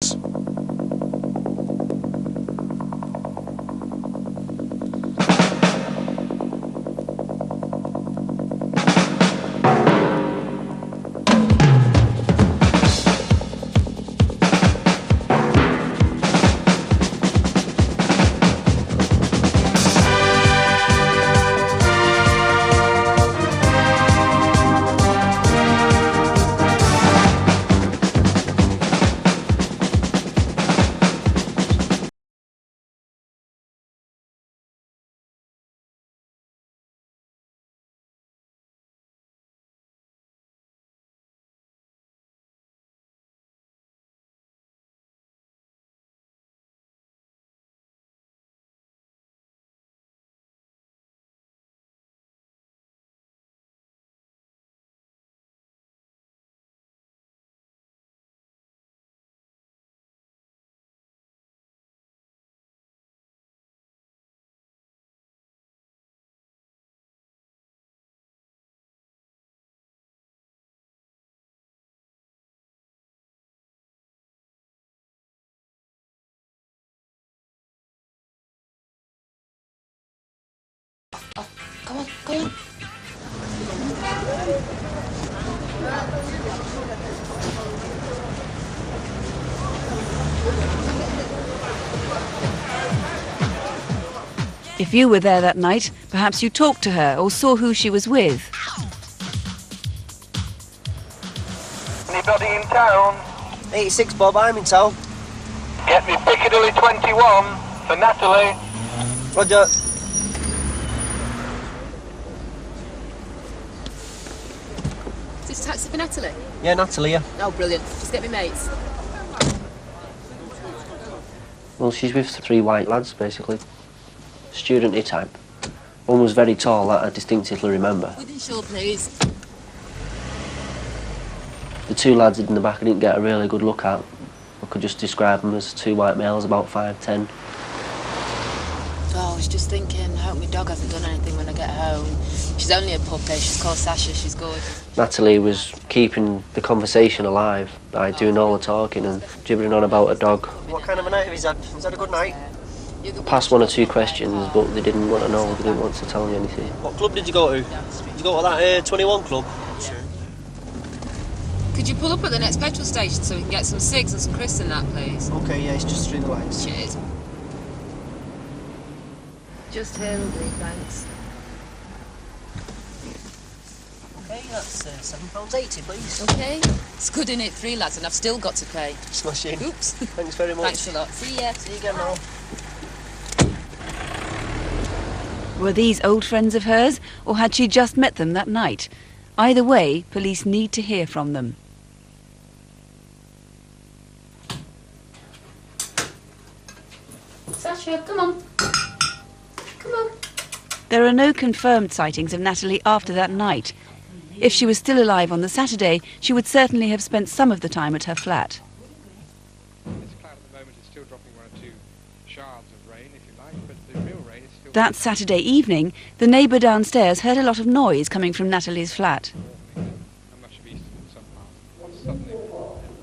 house. Go on, go on. If you were there that night, perhaps you talked to her or saw who she was with. Anybody in town? 86 Bob, I'm in town. Get me Piccadilly 21 for Natalie. Roger. Is this a taxi for Natalie? Yeah, Natalie, yeah. Oh, brilliant. Just get me mates. Well, she's with 3 white lads, basically. Student-y type. One was very tall, that I distinctively remember. Within shore, please. The 2 lads in the back I didn't get a really good look at. I could just describe them as 2 white males, about 5'10". Oh, I was just thinking, I hope my dog hasn't done anything when I get home. She's only a puppy, she's called Sasha, she's gorgeous. Natalie was keeping the conversation alive by doing all the talking and gibbering on about a dog. What kind of a night have you had? Has had a good night? I passed 1 or 2 questions, but they didn't want to know, they didn't want to tell me anything. What club did you go to? Did you go to that 21 club? Sure. Could you pull up at the next petrol station so we can get some cigs and some crisps and that, please? OK, yeah, it's just through the lights. Cheers. Just here, lovely, thanks. OK, that's £7.80, please. OK. It's good in it, 3 lads, and I've still got to pay. Smashing. Oops. Thanks very much. Thanks a lot. See ya. See you again, now. Were these old friends of hers, or had she just met them that night? Either way, police need to hear from them. Sasha, come on. Come on. There are no confirmed sightings of Natalie after that night. If she was still alive on the Saturday, she would certainly have spent some of the time at her flat. This cloud at the moment is still dropping 1 or 2 shards of rain, if you like, but the real rain is still... That Saturday evening, the neighbour downstairs heard a lot of noise coming from Natalie's flat. And much of east in some parts. What suddenly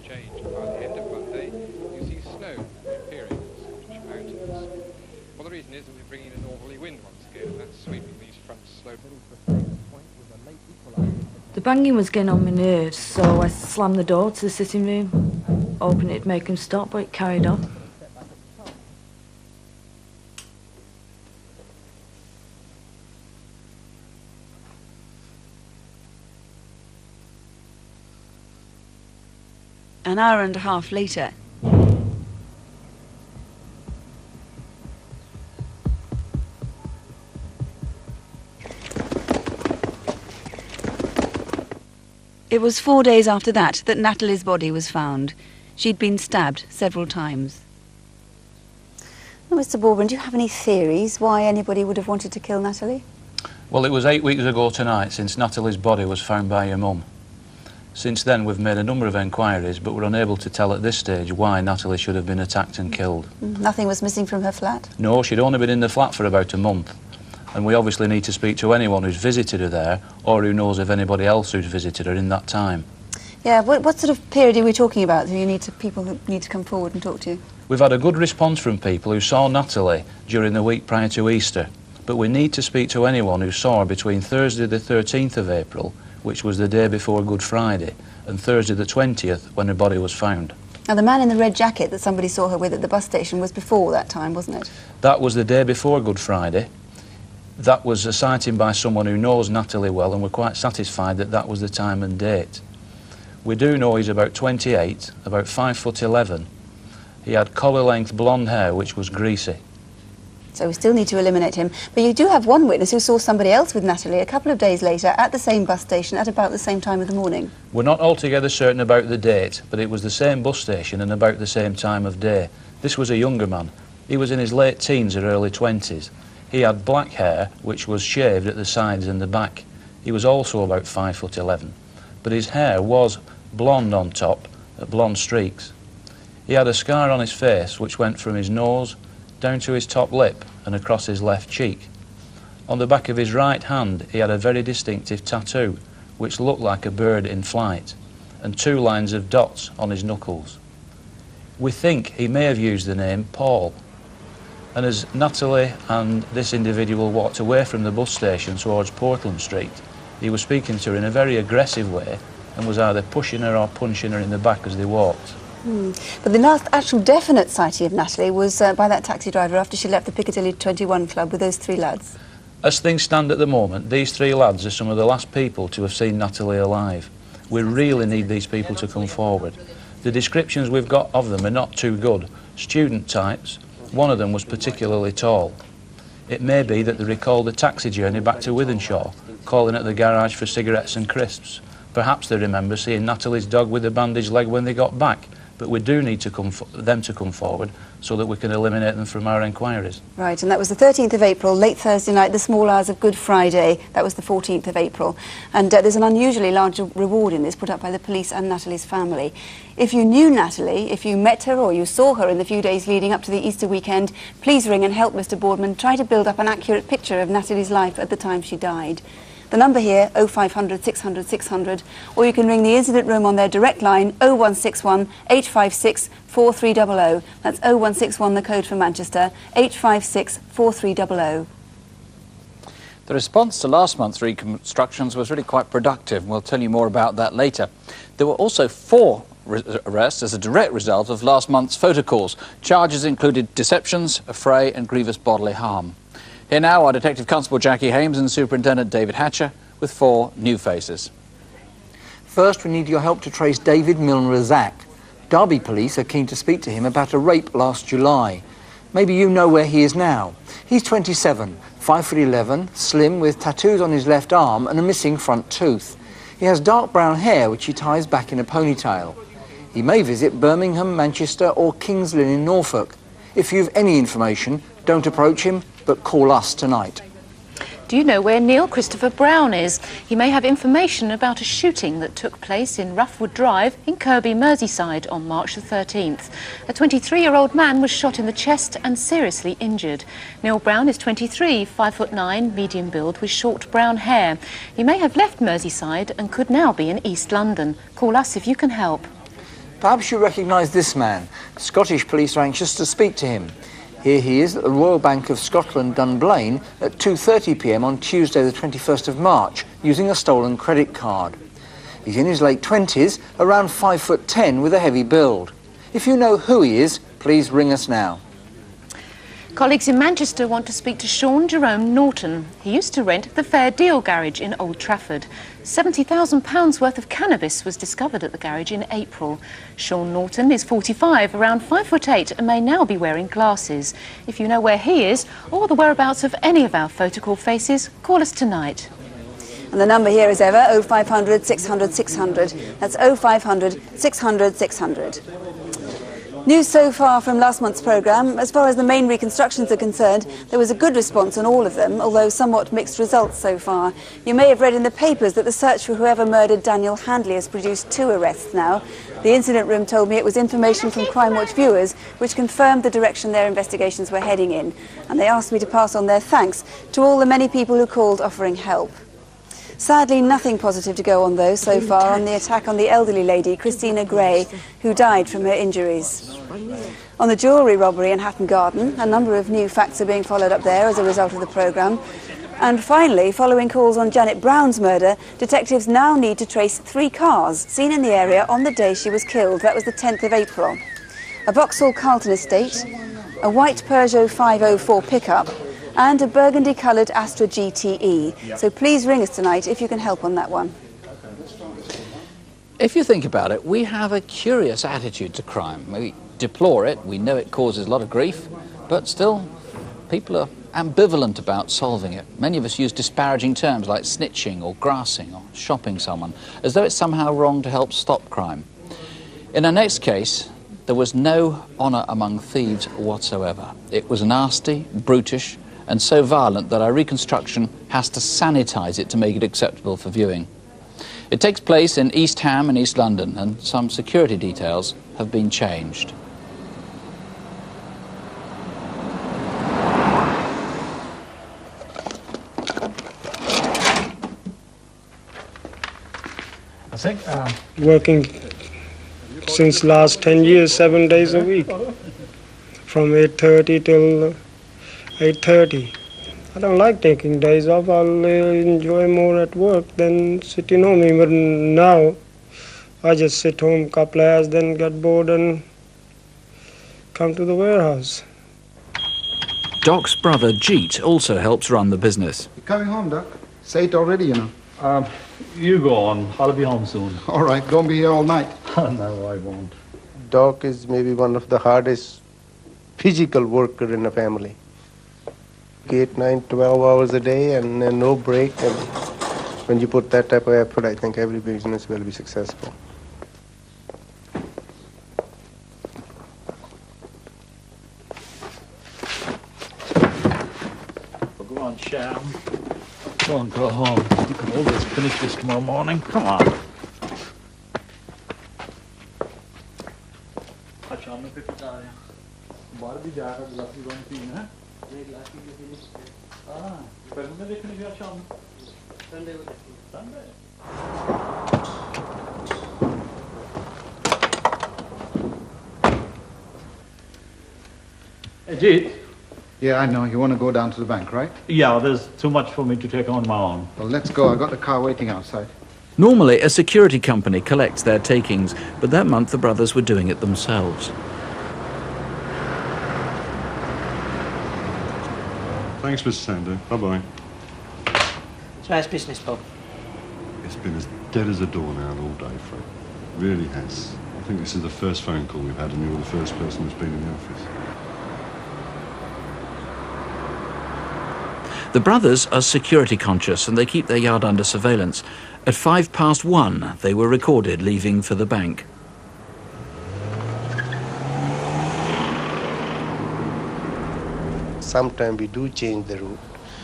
changed by the end of Monday, you see snow appearing in the Scottish mountains. Well, the reason is that we're bringing a northerly wind once again, and that's sweeping these fronts slowly. The banging was getting on my nerves, so I slammed the door to the sitting room, hoping it'd make him stop, but it carried on. An hour and a half later, it was 4 days after that Natalie's body was found. She'd been stabbed several times. Well, Mr. Baldwin, do you have any theories why anybody would have wanted to kill Natalie? Well, it was 8 weeks ago tonight since Natalie's body was found by her mum. Since then, we've made a number of enquiries, but we're unable to tell at this stage why Natalie should have been attacked and killed. Nothing was missing from her flat? No, she'd only been in the flat for about a month. And we obviously need to speak to anyone who's visited her there, or who knows of anybody else who's visited her in that time. Yeah, what sort of period are we talking about? People who need to come forward and talk to you? We've had a good response from people who saw Natalie during the week prior to Easter, but we need to speak to anyone who saw her between Thursday the 13th of April, which was the day before Good Friday, and Thursday the 20th, when her body was found. Now, the man in the red jacket that somebody saw her with at the bus station was before that time, wasn't it? That was the day before Good Friday. That was a sighting by someone who knows Natalie well, and we're quite satisfied that that was the time and date. We do know he's about 28, about 5'11". He had collar-length blonde hair, which was greasy. So we still need to eliminate him. But you do have one witness who saw somebody else with Natalie a couple of days later at the same bus station at about the same time of the morning. We're not altogether certain about the date, but it was the same bus station and about the same time of day. This was a younger man. He was in his late teens or early 20s. He had black hair, which was shaved at the sides and the back. He was also about 5'11", but his hair was blonde on top, blonde streaks. He had a scar on his face which went from his nose down to his top lip and across his left cheek. On the back of his right hand he had a very distinctive tattoo which looked like a bird in flight, and 2 lines of dots on his knuckles. We think he may have used the name Paul. And as Natalie and this individual walked away from the bus station towards Portland Street, he was speaking to her in a very aggressive way and was either pushing her or punching her in the back as they walked. But the last actual definite sighting of Natalie was by that taxi driver after she left the Piccadilly 21 Club with those 3 lads. As things stand at the moment, these 3 lads are some of the last people to have seen Natalie alive. We really need these people to come forward. The descriptions we've got of them are not too good. Student types. One of them was particularly tall. It may be that they recalled a taxi journey back to Wythenshawe, calling at the garage for cigarettes and crisps. Perhaps they remember seeing Natalie's dog with a bandaged leg when they got back. But we do need them to come forward so that we can eliminate them from our inquiries. Right, and that was the 13th of April, late Thursday night, the small hours of Good Friday. That was the 14th of April. And there's an unusually large reward in this put up by the police and Natalie's family. If you knew Natalie, if you met her or you saw her in the few days leading up to the Easter weekend, please ring and help Mr. Boardman try to build up an accurate picture of Natalie's life at the time she died. The number here, 0500 600 600, or you can ring the incident room on their direct line, 0161 856 4300. That's 0161, the code for Manchester, 856 4300. The response to last month's reconstructions was really quite productive, and we'll tell you more about that later. There were also 4 arrests as a direct result of last month's photo calls. Charges included deceptions, affray and grievous bodily harm. Here now are Detective Constable Jackie Hames and Superintendent David Hatcher with 4 new faces. First, we need your help to trace David Milner Razak. Derby police are keen to speak to him about a rape last July. Maybe you know where he is now. He's 27, 5'11", slim, with tattoos on his left arm and a missing front tooth. He has dark brown hair which he ties back in a ponytail. He may visit Birmingham, Manchester or Kings Lynn in Norfolk. If you've any information, don't approach him, but call us tonight. Do you know where Neil Christopher Brown is? He may have information about a shooting that took place in Roughwood Drive in Kirby, Merseyside on March the 13th. A 23-year-old man was shot in the chest and seriously injured. Neil Brown is 23, 5'9", medium build with short brown hair. He may have left Merseyside and could now be in East London. Call us if you can help. Perhaps you recognise this man. Scottish police are anxious to speak to him. Here he is at the Royal Bank of Scotland, Dunblane, at 2:30 p.m. on Tuesday the 21st of March, using a stolen credit card. He's in his late 20s, around 5'10", with a heavy build. If you know who he is, please ring us now. Colleagues in Manchester want to speak to Sean Jerome Norton. He used to rent the Fair Deal garage in Old Trafford. £70,000 worth of cannabis was discovered at the garage in April. Sean Norton is 45, around 5'8", and may now be wearing glasses. If you know where he is, or the whereabouts of any of our photocall faces, call us tonight. And the number here is ever 0500 600 600. That's 0500 600 600. News so far from last month's programme. As far as the main reconstructions are concerned, there was a good response on all of them, although somewhat mixed results so far. You may have read in the papers that the search for whoever murdered Daniel Handley has produced 2 arrests now. The incident room told me it was information from Crimewatch viewers which confirmed the direction their investigations were heading in. And they asked me to pass on their thanks to all the many people who called offering help. Sadly, nothing positive to go on, though, so far on the attack on the elderly lady, Christina Gray, who died from her injuries. On the jewellery robbery in Hatton Garden, a number of new facts are being followed up there as a result of the programme. And finally, following calls on Janet Brown's murder, detectives now need to trace 3 cars seen in the area on the day she was killed. That was the 10th of April. A Vauxhall Carlton estate, a white Peugeot 504 pickup, and a burgundy-coloured Astra GTE. So please ring us tonight if you can help on that one. If you think about it, we have a curious attitude to crime. We deplore it, we know it causes a lot of grief, but still, people are ambivalent about solving it. Many of us use disparaging terms like snitching or grassing or shopping someone, as though it's somehow wrong to help stop crime. In our next case, there was no honour among thieves whatsoever. It was nasty, brutish, and so violent that our reconstruction has to sanitise it to make it acceptable for viewing. It takes place in East Ham in East London, and some security details have been changed. I think working since last 10 years, 7 days a week, from 8:30 till 8:30. I don't like taking days off. I'll enjoy more at work than sitting home. Even now, I just sit home a couple of hours, then get bored and come to the warehouse. Doc's brother Jeet also helps run the business. You're coming home, Doc. Say it already, you know. You go on. I'll be home soon. All right, don't be here all night. No, I won't. Doc is maybe one of the hardest physical worker in a family. 8, 9, 12 hours a day and no break. And when you put that type of effort, I think every business will be successful. Well, go on, Sham. Go on, go home. You can always finish this tomorrow morning. Come on. अच्छा हमने फिर बता रहे हैं बाहर भी जा रहा है ग्लास भी पीना है ये ग्लास भी फिनिश हां फिल्म में देखने गया शाम Sunday Ajit. Yeah, I know. You want to go down to the bank, right? Yeah, there's too much for me to take on my own. Well, let's go. I've got the car waiting outside. Normally, a security company collects their takings, but that month the brothers were doing it themselves. Thanks, Mr. Sando. Bye-bye. So how's business, Bob? It's been as dead as a doornail all day, Fred. Really has. I think this is the first phone call we've had, and you're the first person who's been in the office. The brothers are security conscious and they keep their yard under surveillance. At 1:05, they were recorded leaving for the bank. Sometimes we do change the route.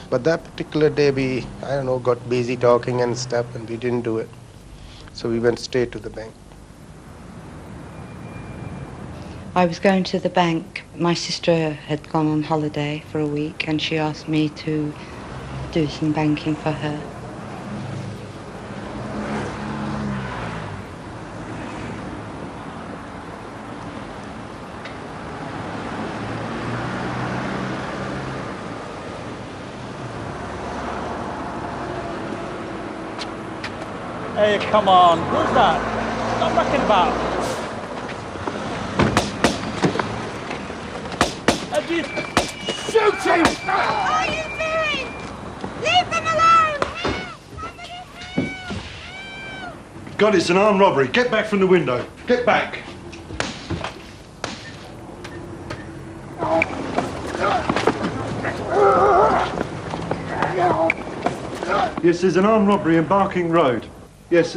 But that particular day we, I don't know, got busy talking and stuff and we didn't do it. So we went straight to the bank. I was going to the bank. My sister had gone on holiday for a week and she asked me to do some banking for her. Hey, come on. Who's that? Stop rocking about. Shoot him! What are you doing? Leave them alone! God, it's an armed robbery. Get back from the window. Get back. Yes, there's an armed robbery in Barking Road. Yes,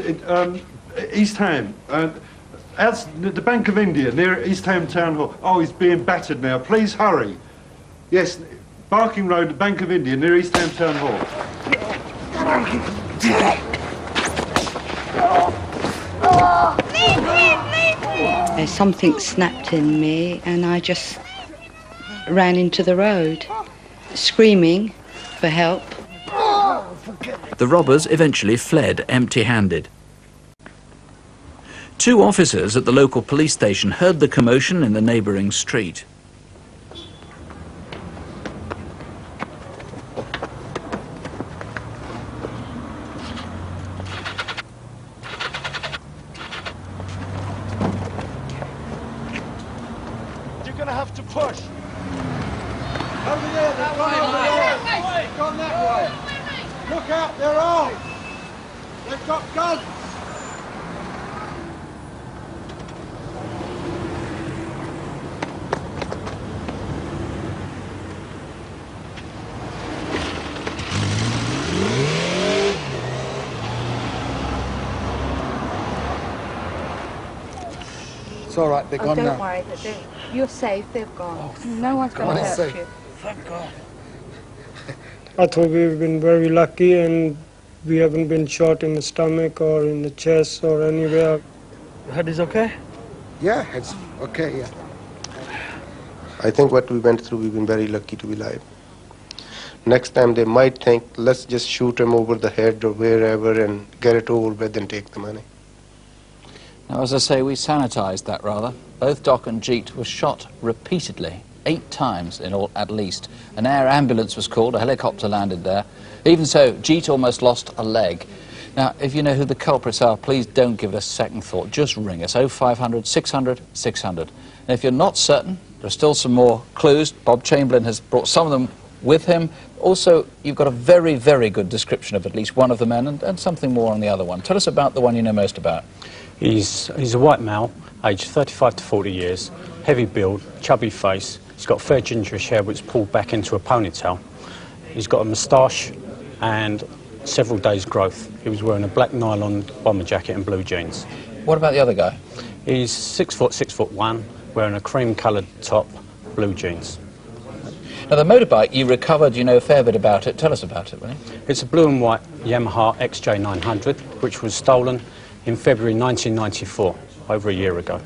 East Ham. The Bank of India, near East Ham Town Hall. Oh, he's being battered now. Please hurry. Yes, Barking Road, the Bank of India, near East Ham Town Hall. Something snapped in me and I just ran into the road, screaming for help. The robbers eventually fled empty-handed. 2 officers at the local police station heard the commotion in the neighbouring street. You're going to have to push. Over there, they've gone over there. They've gone that way. Look out, they're armed. They've got guns. It's all right, they're gone don't now. worry, you're safe, they've gone. No one's going to hurt you. Thank God. I thought we've been very lucky and we haven't been shot in the stomach or in the chest or anywhere. Head is okay? Yeah, it's okay, yeah. I think what we went through, we've been very lucky to be alive. Next time they might think, let's just shoot him over the head or wherever and get it over with and take the money. Now, as I say, we sanitised that rather. Both Doc and Jeet were shot repeatedly, 8 times in all at least. An air ambulance was called, a helicopter landed there. Even so, Jeet almost lost a leg. Now, if you know who the culprits are, please don't give it a second thought. Just ring us, 0500 600 600. And if you're not certain, there are still some more clues. Bob Chamberlain has brought some of them with him. Also, you've got a very, very good description of at least one of the men and something more on the other one. Tell us about the one you know most about. He's a white male, aged 35 to 40 years, heavy build, chubby face. He's got fair gingerish hair which is pulled back into a ponytail. He's got a moustache and several days' growth. He was wearing a black nylon bomber jacket and blue jeans. What about the other guy? He's 6 foot, 6'1", wearing a cream-coloured top, blue jeans. Now, the motorbike you recovered, you know a fair bit about it. Tell us about it, will you? It's a blue and white Yamaha XJ900, which was stolen in February 1994, over a year ago.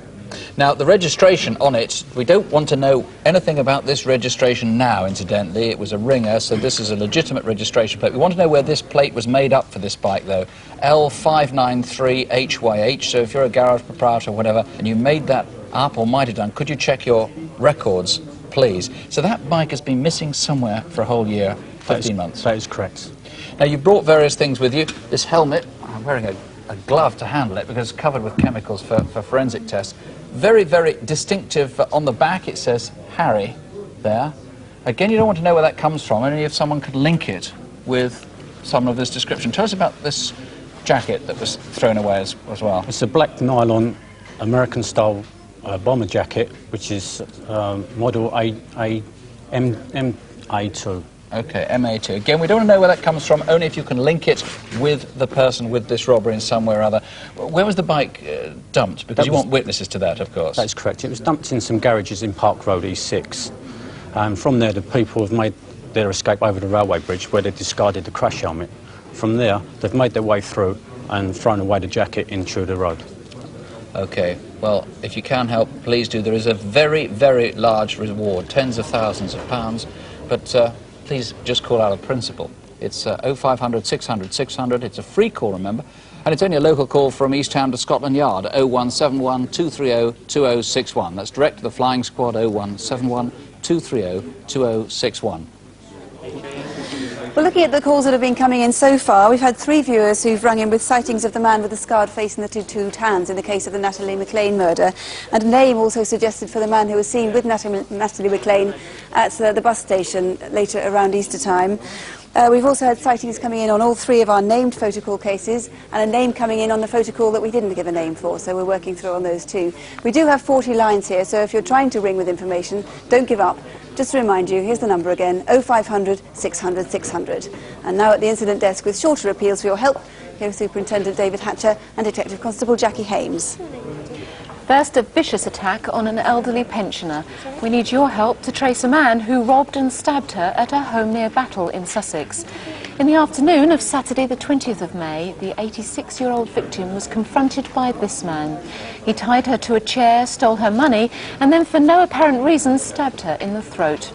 Now, the registration on it, we don't want to know anything about this registration now, incidentally. It was a ringer, so this is a legitimate registration plate. We want to know where this plate was made up for this bike, though. L593HYH, so if you're a garage proprietor or whatever, and you made that up or might have done, could you check your records, please? So that bike has been missing somewhere for a whole year, 15 months. That is correct. Now, you've brought various things with you. This helmet, I'm wearing a glove to handle it because it's covered with chemicals for forensic tests. Very, very distinctive. On the back it says Harry there. Again, you don't want to know where that comes from, only if someone could link it with some of this description. Tell us about this jacket that was thrown away as well. It's a black nylon American-style bomber jacket, which is model MA2. Okay, MA2. Again, we don't want to know where that comes from, only if you can link it with the person with this robbery in some way or other. Where was the bike dumped? Because you want witnesses to that, of course. That's correct. It was dumped in some garages in Park Road, E6. From there, the people have made their escape over the railway bridge, where they discarded the crash helmet. From there, they've made their way through and thrown away the jacket into the road. Okay, well, if you can help, please do. There is a very, very large reward, tens of thousands of pounds, but please just call out a principal. It's 0500 600 600. It's a free call, remember, and it's only a local call from East Ham to Scotland Yard, 0171 230 2061. That's direct to the flying squad, 0171 230 2061. Well, looking at the calls that have been coming in so far, we've had 3 viewers who've rung in with sightings of the man with the scarred face and the tattooed hands in the case of the Natalie McLean murder, and a name also suggested for the man who was seen with Natalie McLean at the bus station later around Easter time. We've also had sightings coming in on all 3 of our named photo call cases, and a name coming in on the photo call that we didn't give a name for, so we're working through on those too. We do have 40 lines here, so if you're trying to ring with information, don't give up. Just to remind you, here's the number again, 0500 600 600. And now at the incident desk with shorter appeals for your help, here's Superintendent David Hatcher and Detective Constable Jackie Hames. First, a vicious attack on an elderly pensioner. We need your help to trace a man who robbed and stabbed her at her home near Battle in Sussex. In the afternoon of Saturday the 20th of May, the 86-year-old victim was confronted by this man. He tied her to a chair, stole her money, and then for no apparent reason stabbed her in the throat.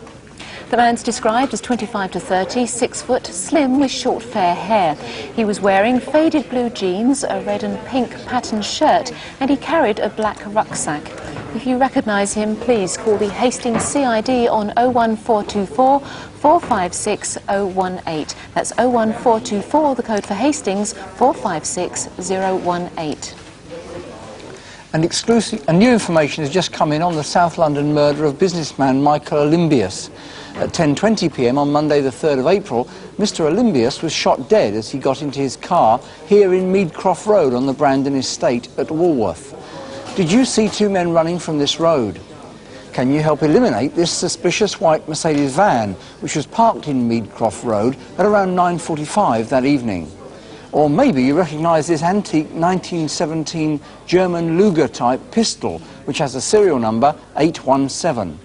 The man's described as 25 to 30, 6 foot, slim with short fair hair. He was wearing faded blue jeans, a red and pink patterned shirt, and he carried a black rucksack. If you recognise him, please call the Hastings CID on 01424 456 018. That's 01424, the code for Hastings, 456 018. And new information has just come in on the South London murder of businessman Michael Olymbius. At 10:20 p.m. on Monday the 3rd of April, Mr Olymbius was shot dead as he got into his car here in Meadcroft Road on the Brandon Estate at Walworth. Did you see two men running from this road? Can you help eliminate this suspicious white Mercedes van which was parked in Meadcroft Road at around 9:45 that evening? Or maybe you recognise this antique 1917 German Luger-type pistol, which has a serial number 817.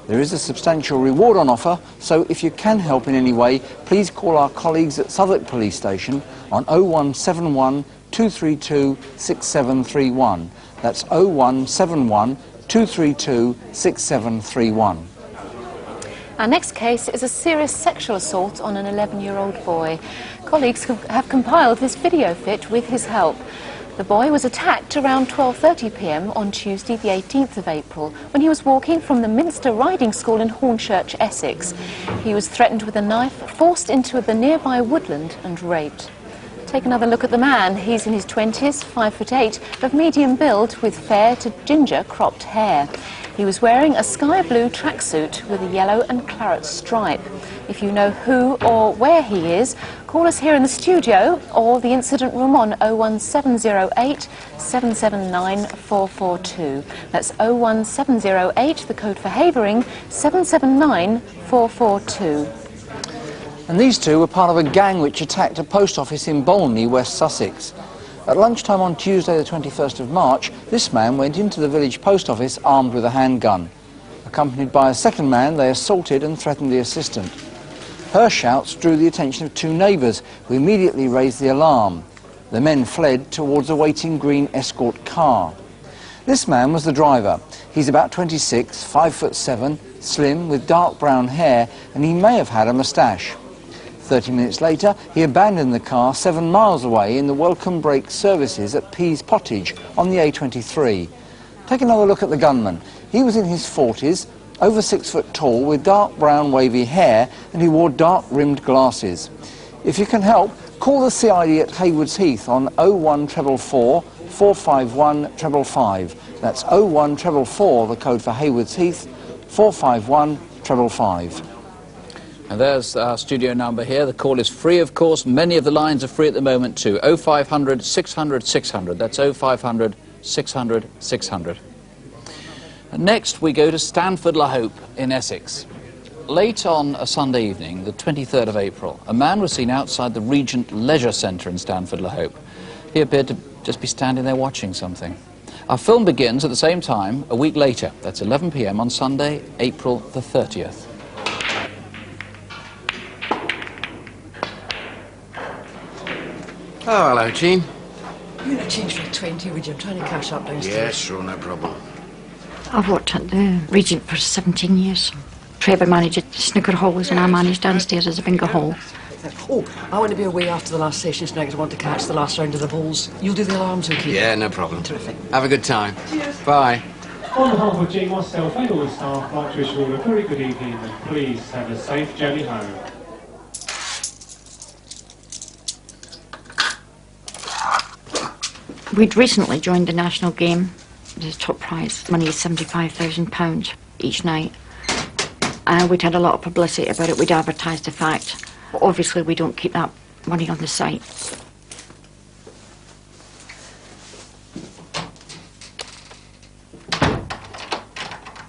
There is a substantial reward on offer, so if you can help in any way, please call our colleagues at Southwark Police Station on 0171 232 6731. That's 0171 232 6731. Our next case is a serious sexual assault on an 11-year-old boy. Colleagues have compiled this video fit with his help. The boy was attacked around 12:30 p.m. on Tuesday the 18th of April when he was walking from the Minster Riding School in Hornchurch, Essex. He was threatened with a knife, forced into the nearby woodland and raped. Take another look at the man. He's in his 20s, 5'8", of medium build with fair to ginger cropped hair. He was wearing a sky blue tracksuit with a yellow and claret stripe. If you know who or where he is, call us here in the studio or the incident room on 01708 779 442. That's 01708, the code for Havering, 779 442. And these two were part of a gang which attacked a post office in Bolney, West Sussex. At lunchtime on Tuesday the 21st of March, this man went into the village post office armed with a handgun. Accompanied by a second man, they assaulted and threatened the assistant. Her shouts drew the attention of two neighbours, who immediately raised the alarm. The men fled towards a waiting green escort car. This man was the driver. He's about 26, 5'7", slim, with dark brown hair, and he may have had a moustache. 30 minutes later, he abandoned the car 7 miles away in the Welcome Break services at Pease Pottage on the A23. Take another look at the gunman. He was in his 40s, over 6 foot tall, with dark brown wavy hair, and he wore dark-rimmed glasses. If you can help, call the CID at Haywards Heath on 01444 451 555. That's 01444, the code for Haywards Heath, 451 555. And there's our studio number here. The call is free, of course. Many of the lines are free at the moment too. 0500 600 600. That's 0500 600 600. And next we go to Stanford-le-Hope in Essex. Late on a Sunday evening, the 23rd of April, a man was seen outside the Regent Leisure Centre in Stanford-le-Hope. He appeared to just be standing there watching something. Our film begins at the same time a week later. That's 11 p.m. on Sunday, April the 30th. Oh, hello, Jean. You would change for 20, would you? I'm trying to cash up downstairs. Yeah, sure, no problem. I've worked at the Regent for 17 years. Trevor managed snooker halls and I managed downstairs as a bingo hall. Oh, I want to be away after the last session tonight because I want to catch the last round of the bowls. You'll do the alarms, okay? Yeah, no problem. Terrific. Have a good time. Cheers. Bye. On behalf of Jean, myself and all the staff, I'd like to wish you all a very good evening and please have a safe journey home. We'd recently joined the national game. The top prize money is £75,000 each night. We'd had a lot of publicity about it. We'd advertised the fact. But obviously we don't keep that money on the site.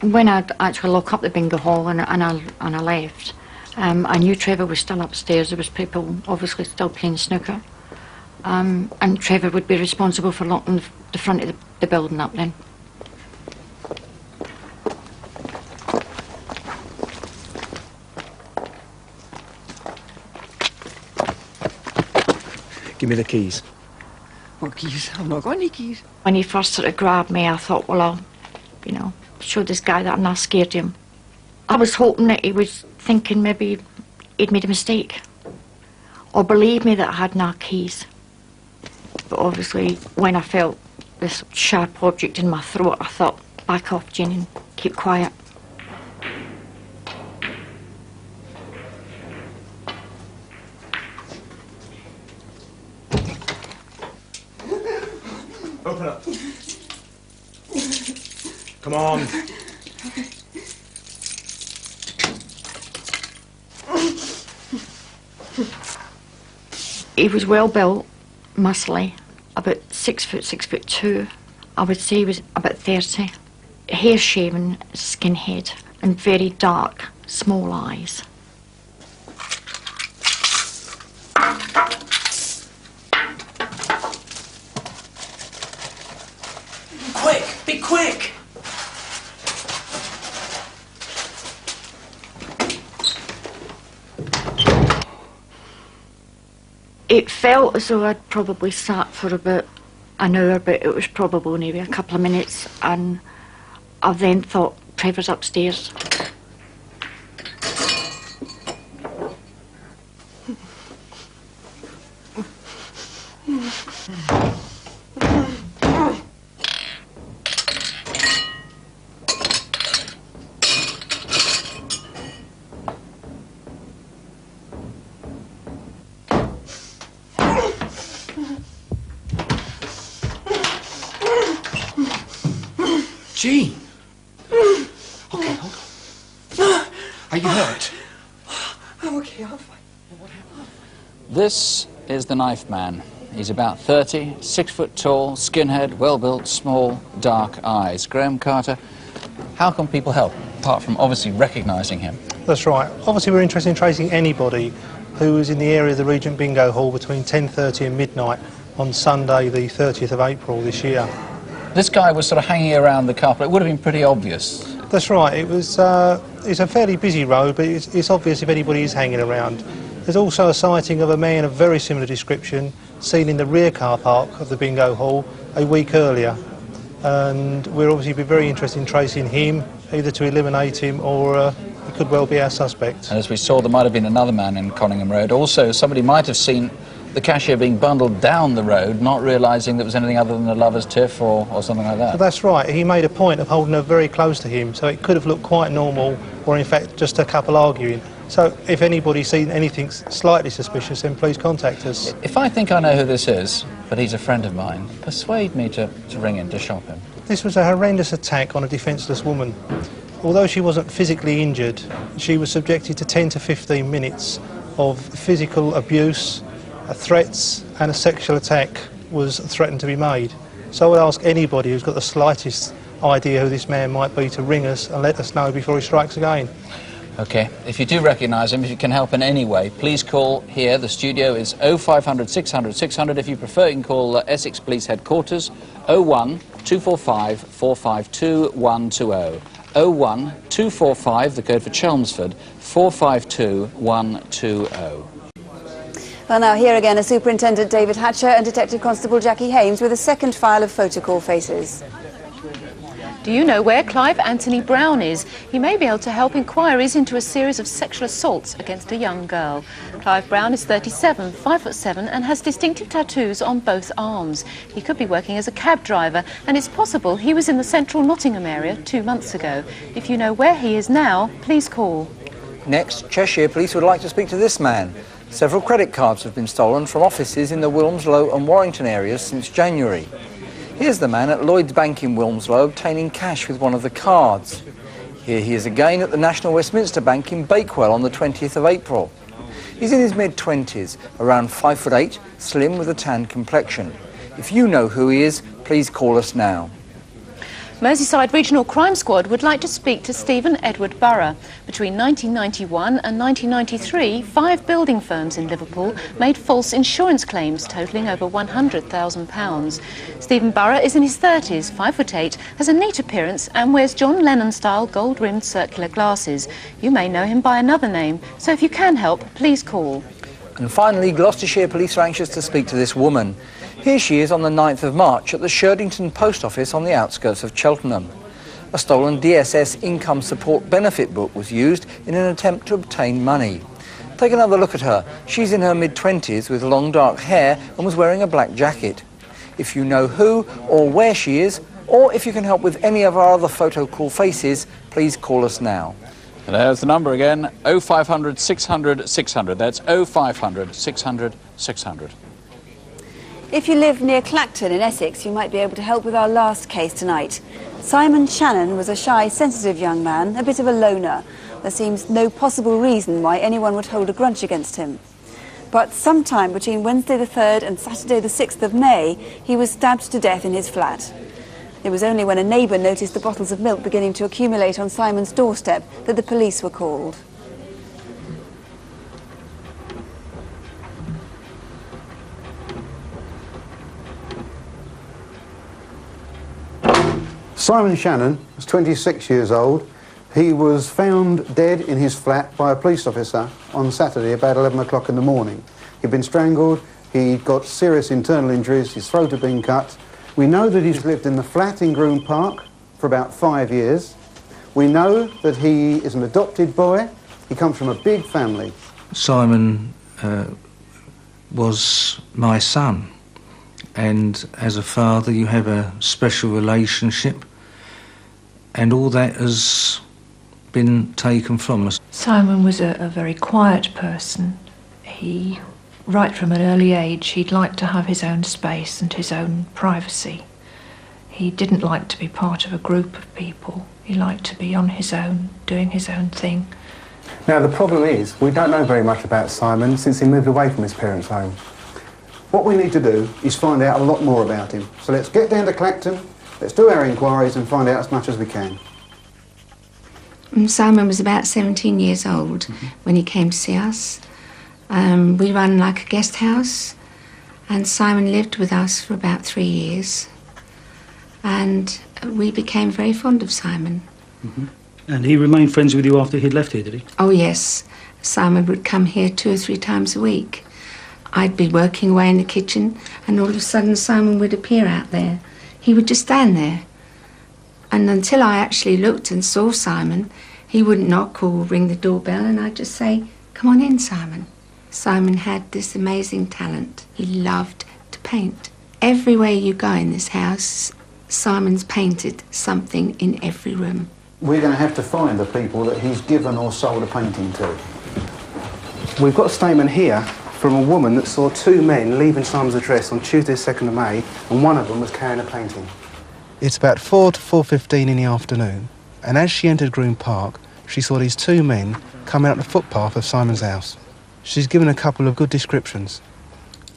When I actually locked up the bingo hall and I left, I knew Trevor was still upstairs. There was people obviously still playing snooker. And Trevor would be responsible for locking the front of the building up then. Give me the keys. What keys? I've not got any keys. When he first sort of grabbed me, I thought, well, I'll, show this guy that I'm not scared of him. I was hoping that he was thinking maybe he'd made a mistake, or believed me that I had no keys. But obviously, when I felt this sharp object in my throat, I thought, back off, Jean, and keep quiet. Open up. Come on. He was well built, muscly, about 6 foot, 6'2". I would say he was about 30. Hair shaven, skinhead, and very dark, small eyes. Quick! Be quick! It felt as though I'd probably sat for about an hour, but it was probably maybe a couple of minutes, and I then thought, Trevor's upstairs. Jean! Okay, hold on. Are you hurt? I'm okay, I'm fine. This is the knife man. He's about 30, 6 foot tall, skinhead, well-built, small, dark eyes. Graham Carter, how can people help, apart from obviously recognising him? That's right. Obviously we're interested in tracing anybody who was in the area of the Regent Bingo Hall between 10:30 and midnight on Sunday the 30th of April this year. This guy was sort of hanging around the car, but it would have been pretty obvious. That's right. It was. It's a fairly busy road, but it's obvious if anybody is hanging around. There's also a sighting of a man of very similar description seen in the rear car park of the Bingo Hall a week earlier, and we're obviously very interested in tracing him, either to eliminate him or he could well be our suspect. And as we saw, there might have been another man in Conningham Road. Also, somebody might have seen the cashier being bundled down the road, not realising that it was anything other than a lover's tiff or something like that. Well, that's right. He made a point of holding her very close to him, so it could have looked quite normal, or in fact just a couple arguing. So if anybody's seen anything slightly suspicious, then please contact us. If I think I know who this is, but he's a friend of mine, persuade me to ring in to shop him. This was a horrendous attack on a defenceless woman. Although she wasn't physically injured, she was subjected to 10 to 15 minutes of physical abuse, threats, and a sexual attack was threatened to be made. So I would ask anybody who's got the slightest idea who this man might be to ring us and let us know before he strikes again. OK, if you do recognise him, if you can help in any way, please call here. The studio is 0500 600 600. If you prefer, you can call Essex Police Headquarters, 01 245 452 120. 01 245, the code for Chelmsford, 452 120. Well, now here again are Superintendent David Hatcher and Detective Constable Jackie Hames with a second file of photocall faces. Do you know where Clive Anthony Brown is? He may be able to help inquiries into a series of sexual assaults against a young girl. Clive Brown is 37, 5'7", and has distinctive tattoos on both arms. He could be working as a cab driver, and it's possible he was in the central Nottingham area 2 months ago. If you know where he is now, please call. Next, Cheshire Police would like to speak to this man. Several credit cards have been stolen from offices in the Wilmslow and Warrington areas since January. Here's the man at Lloyd's Bank in Wilmslow obtaining cash with one of the cards. Here he is again at the National Westminster Bank in Bakewell on the 20th of April. He's in his mid-20s, around 5'8", slim with a tan complexion. If you know who he is, please call us now. Merseyside Regional Crime Squad would like to speak to Stephen Edward Burrough. Between 1991 and 1993, 5 building firms in Liverpool made false insurance claims totalling over £100,000. Stephen Burrough is in his 30s, 5'8", has a neat appearance and wears John Lennon-style gold-rimmed circular glasses. You may know him by another name, so if you can help, please call. And finally, Gloucestershire Police are anxious to speak to this woman. Here she is on the 9th of March at the Sherdington Post Office on the outskirts of Cheltenham. a stolen DSS income support benefit book was used in an attempt to obtain money. Take another look at her. She's in her mid-20s with long dark hair and was wearing a black jacket. If you know who or where she is, or if you can help with any of our other photo call faces, please call us now. And there's the number again, 0500 600 600. That's 0500 600 600. If you live near Clacton in Essex, you might be able to help with our last case tonight. Simon Shannon was a shy, sensitive young man, a bit of a loner. There seems no possible reason why anyone would hold a grudge against him. But sometime between Wednesday the 3rd and Saturday the 6th of May, he was stabbed to death in his flat. It was only when a neighbour noticed the bottles of milk beginning to accumulate on Simon's doorstep that the police were called. Simon Shannon was 26 years old. He was found dead in his flat by a police officer on Saturday about 11 o'clock in the morning. He'd been strangled, he'd got serious internal injuries, his throat had been cut. We know that he's lived in the flat in Groom Park for about 5 years. We know that he is an adopted boy. He comes from a big family. Simon was my son, and as a father you have a special relationship, and all that has been taken from us. Simon was a very quiet person. He, right from an early age, he'd like to have his own space and his own privacy. He didn't like to be part of a group of people. He liked to be on his own, doing his own thing. Now the problem is, we don't know very much about Simon since he moved away from his parents' home. What we need to do is find out a lot more about him. So let's get down to Clacton, let's do our inquiries and find out as much as we can. Simon was about 17 years old when he came to see us. We run like a guest house, and Simon lived with us for about 3 years. And we became very fond of Simon. And he remained friends with you after he'd left here, did he? Oh, yes. Simon would come here 2 or 3 times a week. I'd be working away in the kitchen, and all of a sudden Simon would appear out there. He would just stand there. And until I actually looked and saw Simon, he wouldn't knock or ring the doorbell, and I'd just say, "Come on in, Simon." Simon had this amazing talent. He loved to paint. Everywhere you go in this house, Simon's painted something in every room. We're going to have to find the people that he's given or sold a painting to. We've got a statement here from a woman that saw 2 men leaving Simon's address on Tuesday, 2nd of May, and one of them was carrying a painting. It's about 4 to 4:15 in the afternoon, and as she entered Groom Park, she saw these 2 men coming up the footpath of Simon's house. She's given a couple of good descriptions.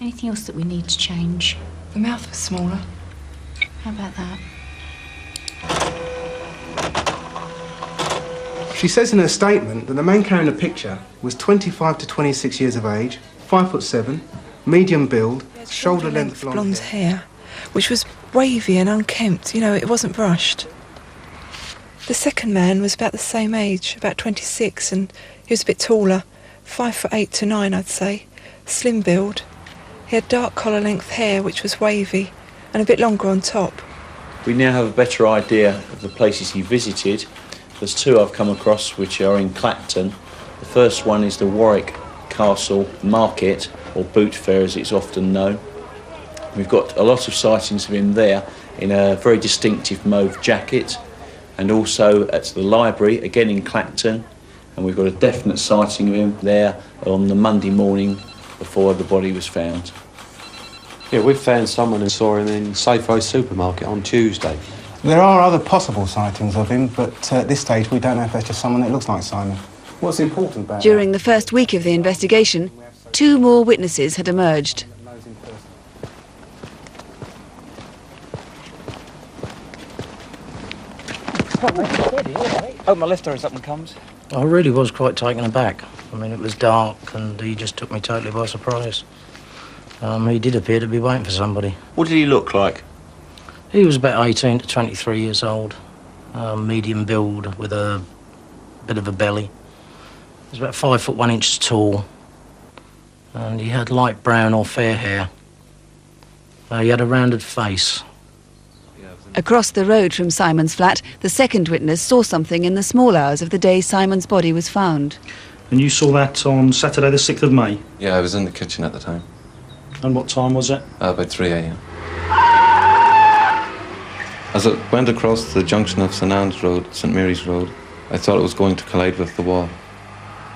Anything else that we need to change? The mouth was smaller. How about that? She says in her statement that the man carrying the picture was 25 to 26 years of age, 5'7", medium build, shoulder-length blonde hair, which was wavy and unkempt. You know, it wasn't brushed. The second man was about the same age, about 26, and he was a bit taller, 5'8" to 9", I'd say, slim build. He had dark collar-length hair, which was wavy, and a bit longer on top. We now have a better idea of the places he visited. There's 2 I've come across which are in Clacton. The first one is the Warwick Castle Market, or Boot Fair as it's often known. We've got a lot of sightings of him there in a very distinctive mauve jacket, and also at the library, again in Clacton, and we've got a definite sighting of him there on the Monday morning before the body was found. Yeah, we've found someone who saw him in Safeway supermarket on Tuesday. There are other possible sightings of him, but at this stage we don't know if that's just someone that looks like Simon. What's important about During the first week of the investigation, 2 more witnesses had emerged. Oh, my left door as up and comes. I really was quite taken aback. I mean, it was dark and he just took me totally by surprise. He did appear to be waiting for somebody. What did he look like? He was about 18 to 23 years old, medium build with a bit of a belly. He was about 5 foot 1 inch tall, and he had light brown or fair hair. He had a rounded face. Across the road from Simon's flat, the second witness saw something in the small hours of the day Simon's body was found. And you saw that on Saturday the 6th of May? Yeah, I was in the kitchen at the time. And what time was it? About 3 a.m. As it went across the junction of St Anne's Road, St Mary's Road, I thought it was going to collide with the wall.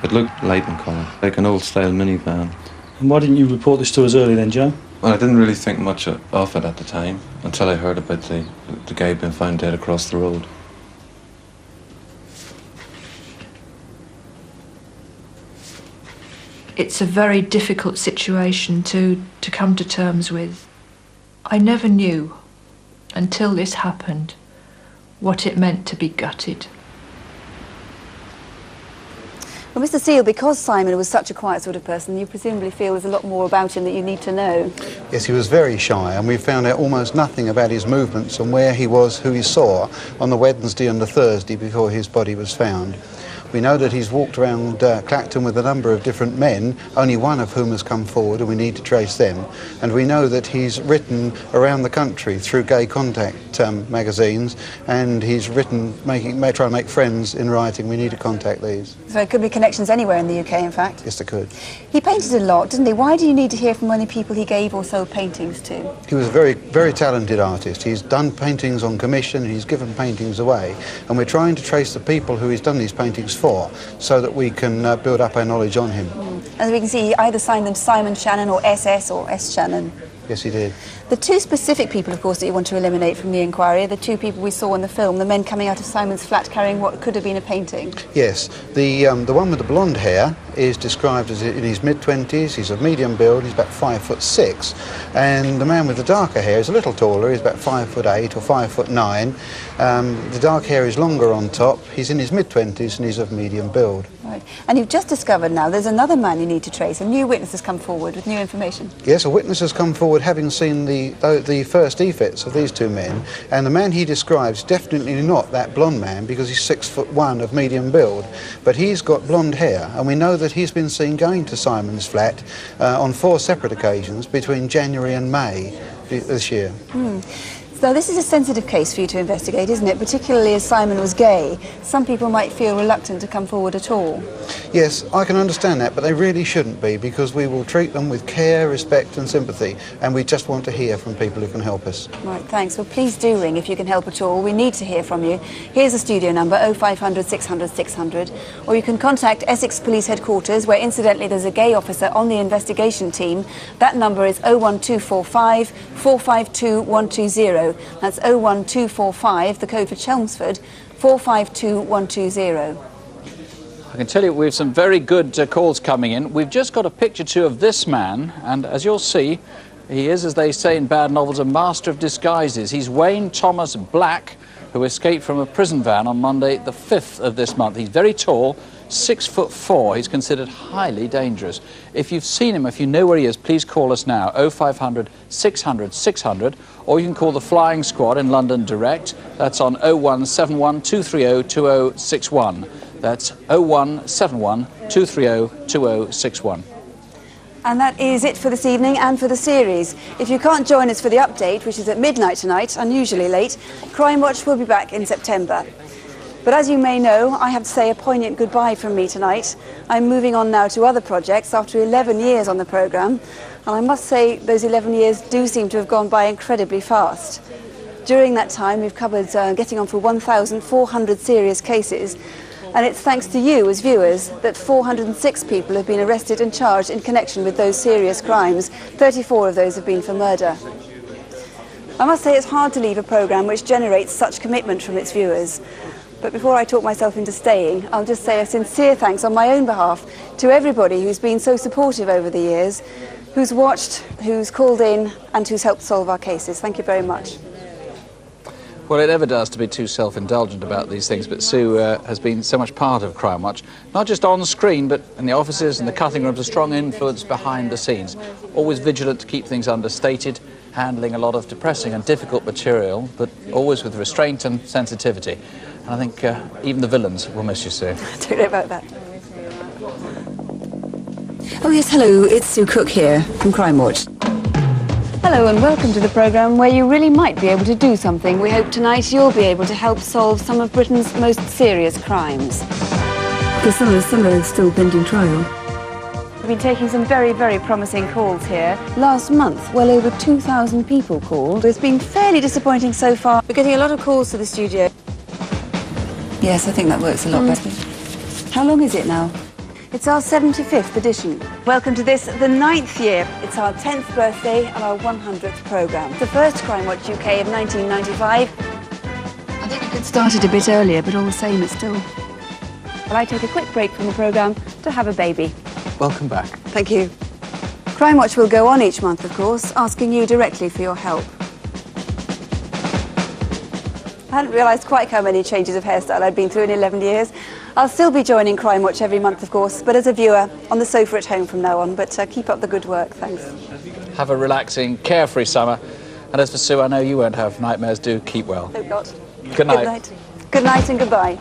It looked light in colour, like an old-style minivan. And why didn't you report this to us early then, Joe? Well, I didn't really think much of it at the time, until I heard about the guy being found dead across the road. It's a very difficult situation to come to terms with. I never knew, until this happened, what it meant to be gutted. Well, Mr. Seal, because Simon was such a quiet sort of person, you presumably feel there's a lot more about him that you need to know. Yes, he was very shy, and we found out almost nothing about his movements and where he was, who he saw on the Wednesday and the Thursday before his body was found. We know that he's walked around Clacton with a number of different men, only one of whom has come forward, and we need to trace them. And we know that he's written around the country through gay contact magazines, and he's written, trying to make friends in writing. We need to contact these. So it could be connections anywhere in the UK, in fact. Yes, there could. He painted a lot, didn't he? Why do you need to hear from many people he gave or sold paintings to? He was a very, very talented artist. He's done paintings on commission, he's given paintings away, and we're trying to trace the people who he's done these paintings for, so that we can build up our knowledge on him. As we can see, he either signed them Simon Shannon or SS or S. Shannon. Yes, he did. The two specific people, of course, that you want to eliminate from the inquiry are the two people we saw in the film, the men coming out of Simon's flat carrying what could have been a painting. Yes, the one with the blonde hair is described as in his mid-20s. He's of medium build, he's about 5'6", and the man with the darker hair is a little taller, he's about 5'8" or 5'9". The dark hair is longer on top, he's in his mid-20s and he's of medium build. Right. And you've just discovered now there's another man you need to trace. A new witness has come forward with new information. Yes, a witness has come forward having seen the first effects of these two men, and the man he describes definitely not that blonde man, because he's 6'1" of medium build, but he's got blonde hair, and we know that he's been seen going to Simon's flat on 4 separate occasions between January and May this year. So this is a sensitive case for you to investigate, isn't it? Particularly as Simon was gay. Some people might feel reluctant to come forward at all. Yes, I can understand that, but they really shouldn't be, because we will treat them with care, respect and sympathy, and we just want to hear from people who can help us. Right, thanks. Well, please do ring if you can help at all. We need to hear from you. Here's a studio number, 0500 600 600, or you can contact Essex Police Headquarters, where incidentally there's a gay officer on the investigation team. That number is 01245 452 120. That's 01245, the code for Chelmsford, 452 120. I can tell you we have some very good calls coming in. We've just got a picture too of this man, and as you'll see, he is, as they say in bad novels, a master of disguises. He's Wayne Thomas Black, who escaped from a prison van on Monday the 5th of this month. He's very tall, 6'4". He's considered highly dangerous. If you've seen him, if you know where he is, please call us now, 0500 600 600, or you can call the Flying Squad in London direct. That's on 0171 230 2061. That's 0171 230 2061. And that is it for this evening and for the series. If you can't join us for the update, which is at midnight tonight, unusually late, Crimewatch will be back in September. But as you may know, I have to say a poignant goodbye from me tonight. I'm moving on now to other projects after 11 years on the programme, and I must say those 11 years do seem to have gone by incredibly fast. During that time, we've covered getting on for 1,400 serious cases, and it's thanks to you as viewers that 406 people have been arrested and charged in connection with those serious crimes. 34 of those have been for murder. I must say it's hard to leave a programme which generates such commitment from its viewers. But before I talk myself into staying, I'll just say a sincere thanks on my own behalf to everybody who's been so supportive over the years, who's watched, who's called in, and who's helped solve our cases. Thank you very much. Well, it never does to be too self-indulgent about these things, but Sue has been so much part of Crimewatch, not just on screen, but in the offices and the cutting rooms, a strong influence behind the scenes. Always vigilant to keep things understated, handling a lot of depressing and difficult material, but always with restraint and sensitivity. And I think even the villains will miss you, Sue. I don't know about that. Oh yes, hello, it's Sue Cook here from Crimewatch. Hello and welcome to the programme where you really might be able to do something. We hope tonight you'll be able to help solve some of Britain's most serious crimes. Priscilla is still pending trial. We've been taking some very, very promising calls here. Last month, well over 2,000 people called. It's been fairly disappointing so far. We're getting a lot of calls to the studio. Yes, I think that works a lot better. How long is it now? It's our 75th edition. Welcome to this, the 9th year. It's our 10th birthday and our 100th programme. The first Crimewatch UK of 1995. I think we could start it a bit earlier, but all the same, it's still... Well, I take a quick break from the programme to have a baby. Welcome back. Thank you. Crimewatch will go on each month, of course, asking you directly for your help. I hadn't realised quite how many changes of hairstyle I'd been through in 11 years. I'll still be joining Crimewatch every month, of course, but as a viewer, on the sofa at home from now on. But keep up the good work, thanks. Have a relaxing, carefree summer. And as for Sue, I know you won't have nightmares. Do keep well. Hope not. Good night. Good night. Good night and goodbye.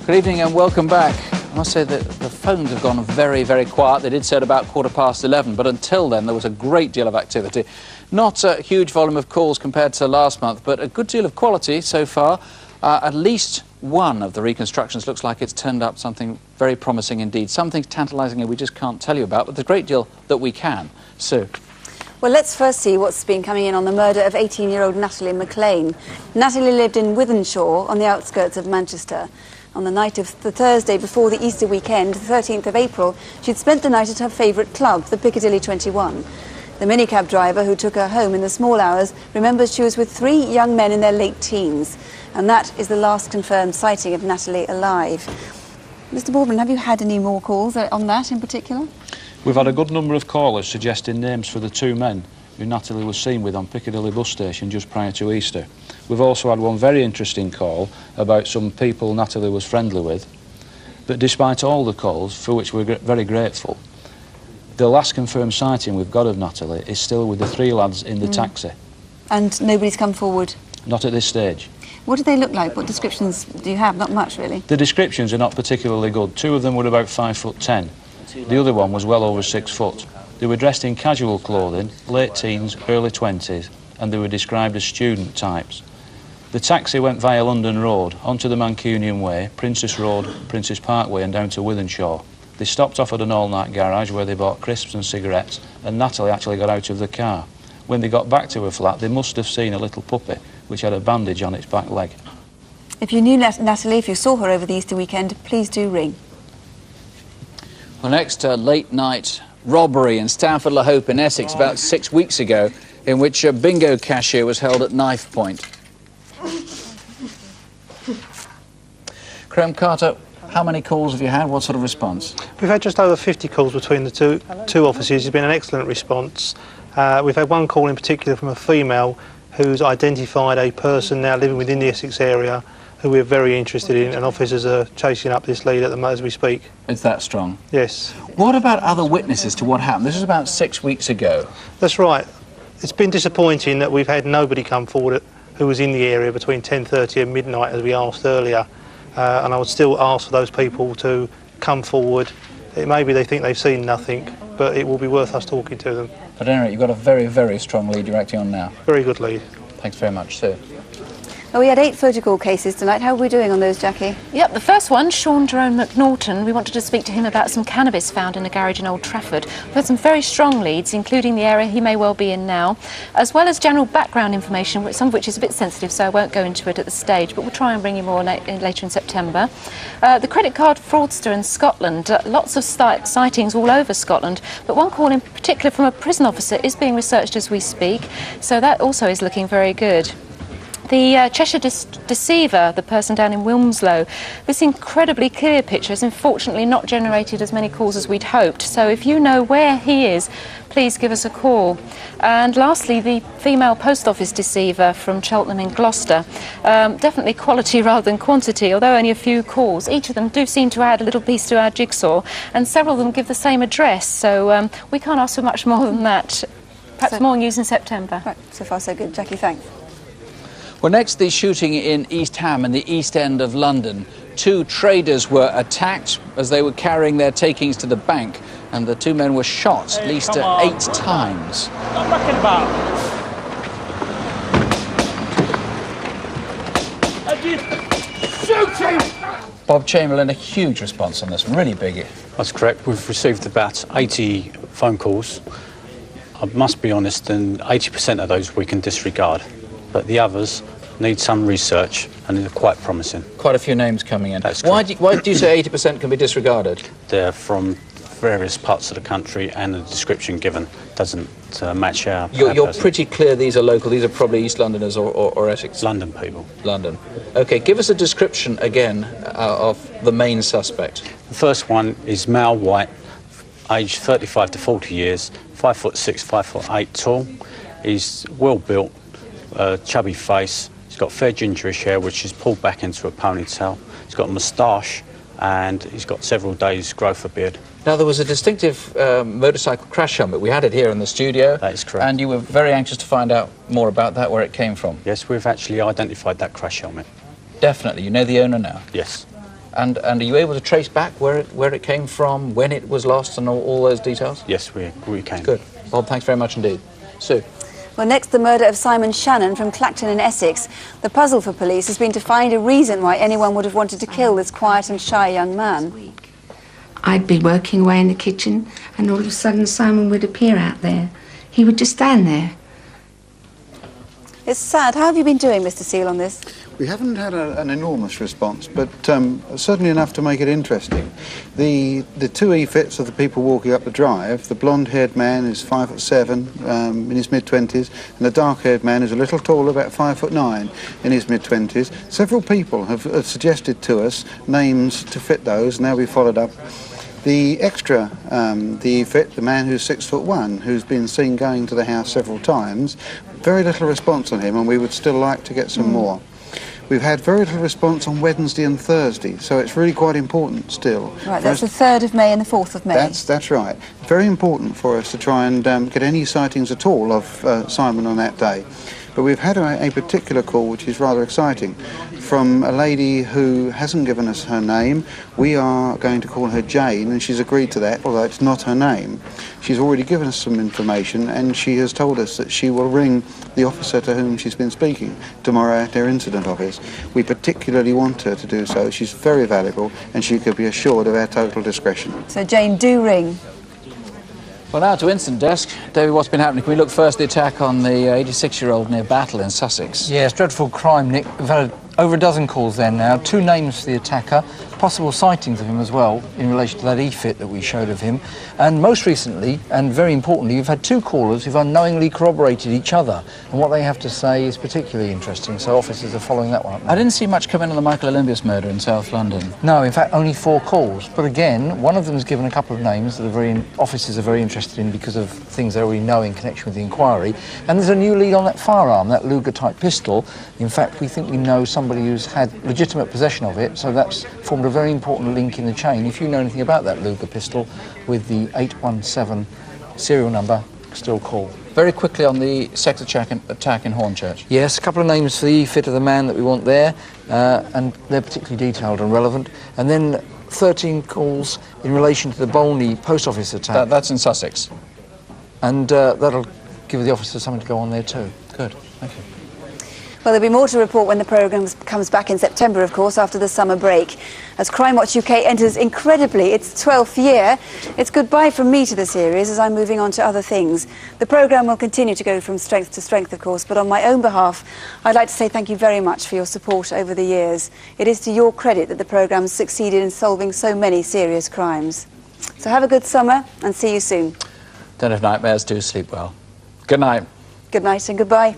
Good evening and welcome back. I must say that the phones have gone very, very quiet. They did say at about 11:15, but until then there was a great deal of activity. Not a huge volume of calls compared to last month, but a good deal of quality so far. At least one of the reconstructions looks like it's turned up something very promising indeed. Something tantalising we just can't tell you about, but there's a great deal that we can. Sue. Well, let's first see what's been coming in on the murder of 18-year-old Natalie McLean. Natalie lived in Wythenshawe on the outskirts of Manchester. On the night of the Thursday before the Easter weekend, the 13th of April, she'd spent the night at her favourite club, the Piccadilly 21. The minicab driver who took her home in the small hours remembers she was with 3 young men in their late teens. And that is the last confirmed sighting of Natalie alive. Mr. Boardman, have you had any more calls on that in particular? We've had a good number of callers suggesting names for the 2 men who Natalie was seen with on Piccadilly bus station just prior to Easter. We've also had one very interesting call about some people Natalie was friendly with. But despite all the calls, for which we're very grateful, the last confirmed sighting we've got of Natalie is still with the 3 lads in the taxi. And nobody's come forward? Not at this stage. What do they look like? What descriptions do you have? Not much, really. The descriptions are not particularly good. 2 of them were about 5'10". The other one was well over 6 foot. They were dressed in casual clothing, late teens, early 20s, and they were described as student types. The taxi went via London Road, onto the Mancunian Way, Princess Road, Princess Parkway and down to Wythenshawe. They stopped off at an all-night garage where they bought crisps and cigarettes, and Natalie actually got out of the car. When they got back to her flat, they must have seen a little puppy which had a bandage on its back leg. If you knew Natalie, if you saw her over the Easter weekend, please do ring. Well, next, late night robbery in Stamford-le-Hope in Essex about 6 weeks ago, in which a bingo cashier was held at knife point. Graham Carter, how many calls have you had? What sort of response? We've had just over 50 calls between the two offices. It's been an excellent response. We've had one call in particular from a female who's identified a person now living within the Essex area who we're very interested in, and officers are chasing up this lead at the moment as we speak. It's that strong? Yes. What about other witnesses to what happened? This was about 6 weeks ago. That's right. It's been disappointing that we've had nobody come forward who was in the area between 10:30 and midnight, as we asked earlier. And I would still ask for those people to come forward. It may be they think they've seen nothing, but it will be worth us talking to them. But anyway, you've got a very, very strong lead you're acting on now. Very good lead. Thanks very much, Sue. Well, we had 8 photocall cases tonight. How are we doing on those, Jackie? Yep, the first one, Sean Jerome McNaughton. We wanted to speak to him about some cannabis found in a garage in Old Trafford. We've had some very strong leads, including the area he may well be in now, as well as general background information, some of which is a bit sensitive, so I won't go into it at this stage, but we'll try and bring you more later in September. The credit card fraudster in Scotland. Lots of sightings all over Scotland, but one call in particular from a prison officer is being researched as we speak, so that also is looking very good. The Cheshire Deceiver, the person down in Wilmslow, this incredibly clear picture has unfortunately not generated as many calls as we'd hoped, so if you know where he is, please give us a call. And lastly, the female post office deceiver from Cheltenham in Gloucester. Definitely quality rather than quantity, although only a few calls. Each of them do seem to add a little piece to our jigsaw, and several of them give the same address, so we can't ask for much more than that. Perhaps more news in September. Right, so far so good. Jackie, thanks. Well, next, the shooting in East Ham in the East End of London. 2 traders were attacked as they were carrying their takings to the bank, and the 2 men were shot at least 8 times. Stop mucking about. Shoot him! Bob Chamberlain, a huge response on this, really big. That's correct. We've received about 80 phone calls. I must be honest, and 80% of those we can disregard, but the others need some research and they're quite promising. Quite a few names coming in. That's why do you say 80% can be disregarded? They're from various parts of the country and the description given doesn't match our You're pretty clear these are local, these are probably East Londoners or Essex? London people. London. OK, give us a description again of the main suspect. The first one is male white, aged 35 to 40 years, 5'6", 5'8" tall. He's well built, chubby face. He's got fair gingerish hair, which is pulled back into a ponytail. He's got a moustache, and he's got several days' growth of beard. Now, there was a distinctive motorcycle crash helmet. We had it here in the studio. That is correct. And you were very anxious to find out more about that, where it came from. Yes, we've actually identified that crash helmet. Definitely. You know the owner now? Yes. And are you able to trace back where it came from, when it was lost, and all those details? Yes, we can. Good. Bob, thanks very much indeed. Sue? Well, next, the murder of Simon Shannon from Clacton in Essex. The puzzle for police has been to find a reason why anyone would have wanted to kill this quiet and shy young man. I'd be working away in the kitchen, and all of a sudden Simon would appear out there. He would just stand there. It's sad. How have you been doing, Mr. Seal, on this? We haven't had an enormous response, but certainly enough to make it interesting. The 2 E-fits of the people walking up the drive, the blonde-haired man is 5'7", in his mid-20s, and the dark-haired man is a little taller, about 5'9", in his mid-20s. Several people have suggested to us names to fit those, and now we followed up. The extra, the E-fit, the man who's 6'1", who's been seen going to the house several times, very little response on him, and we would still like to get some more. We've had very little response on Wednesday and Thursday, so it's really quite important still. Right, that's the 3rd of May and the 4th of May. That's right. Very important for us to try and get any sightings at all of Simon on that day. But we've had a particular call which is rather exciting from a lady who hasn't given us her name. We are going to call her Jane, and she's agreed to that, although it's not her name. She's already given us some information, and she has told us that she will ring the officer to whom she's been speaking tomorrow at their incident office. We particularly want her to do so. She's very valuable, and she could be assured of our total discretion. So, Jane, do ring. Well, now to incident desk. David, what's been happening? Can we look first at the attack on the 86-year-old near Battle in Sussex? Yes, dreadful crime, Nick. We've had over a dozen calls there now. 2 names for the attacker, possible sightings of him as well in relation to that E-fit that we showed of him. And most recently, and very importantly, we've had 2 callers who've unknowingly corroborated each other. And what they have to say is particularly interesting, so officers are following that one up. I didn't see much come in on the Michael Olympius murder in South London. No, in fact, only 4 calls. But again, one of them's given a couple of names that officers are very interested in because of things they already know in connection with the inquiry. And there's a new lead on that firearm, that Luger-type pistol. In fact, we think we know somebody who's had legitimate possession of it, so that's formed a very important link in the chain. If you know anything about that Luger pistol with the 817 serial number, still call. Very quickly on the sex attack in Hornchurch. Yes, a couple of names for the e-fit of the man that we want there, and they're particularly detailed and relevant. And then 13 calls in relation to the Bolney post office attack. That's in Sussex. And that'll give the officers something to go on there too. Good, thank you. Well, there'll be more to report when the programme comes back in September, of course, after the summer break. As Crimewatch UK enters incredibly its 12th year, it's goodbye from me to the series as I'm moving on to other things. The programme will continue to go from strength to strength, of course, but on my own behalf, I'd like to say thank you very much for your support over the years. It is to your credit that the programme has succeeded in solving so many serious crimes. So have a good summer and see you soon. Don't have nightmares, do sleep well. Good night. Good night and goodbye.